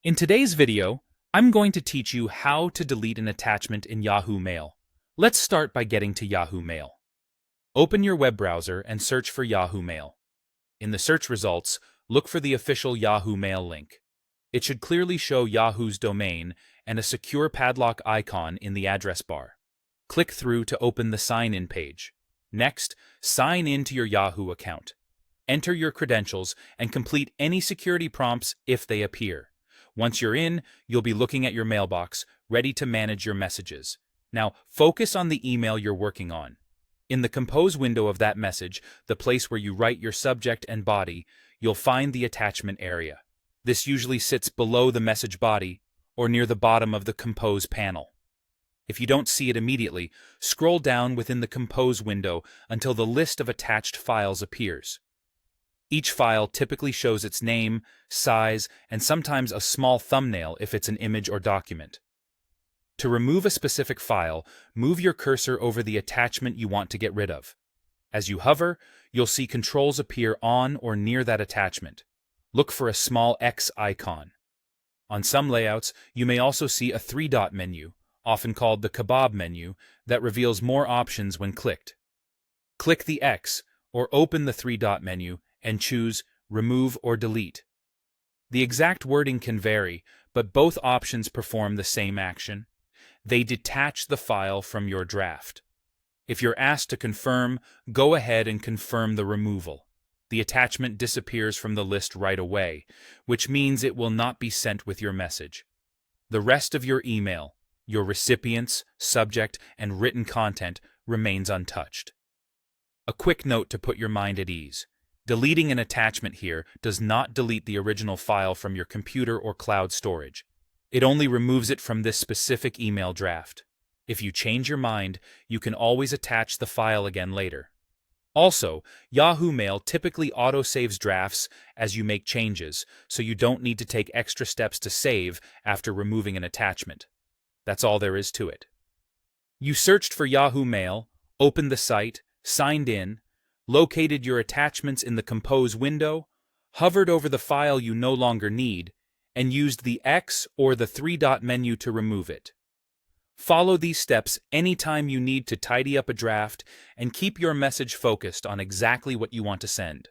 In today's video, I'm going to teach you how to delete an attachment in Yahoo Mail. Let's start by getting to Yahoo Mail. Open your web browser and search for Yahoo Mail. In the search results, look for the official Yahoo Mail link. It should clearly show Yahoo's domain and a secure padlock icon in the address bar. Click through to open the sign-in page. Next, sign in to your Yahoo account. Enter your credentials and complete any security prompts if they appear. Once you're in, you'll be looking at your mailbox, ready to manage your messages. Now, focus on the email you're working on. In the compose window of that message, the place where you write your subject and body, you'll find the attachment area. This usually sits below the message body or near the bottom of the compose panel. If you don't see it immediately, scroll down within the compose window until the list of attached files appears. Each file typically shows its name, size, and sometimes a small thumbnail if it's an image or document. To remove a specific file, move your cursor over the attachment you want to get rid of. As you hover, you'll see controls appear on or near that attachment. Look for a small X icon. On some layouts, you may also see a three-dot menu, often called the kebab menu, that reveals more options when clicked. Click the X, or open the three-dot menu, and choose Remove or Delete. The exact wording can vary, but both options perform the same action. They detach the file from your draft. If you're asked to confirm, go ahead and confirm the removal. The attachment disappears from the list right away, which means it will not be sent with your message. The rest of your email, your recipients, subject, and written content remains untouched. A quick note to put your mind at ease. Deleting an attachment here does not delete the original file from your computer or cloud storage. It only removes it from this specific email draft. If you change your mind, you can always attach the file again later. Also, Yahoo Mail typically auto-saves drafts as you make changes, so you don't need to take extra steps to save after removing an attachment. That's all there is to it. You searched for Yahoo Mail, opened the site, signed in, located your attachments in the compose window, hovered over the file you no longer need, and used the X or the three-dot menu to remove it. Follow these steps anytime you need to tidy up a draft and keep your message focused on exactly what you want to send.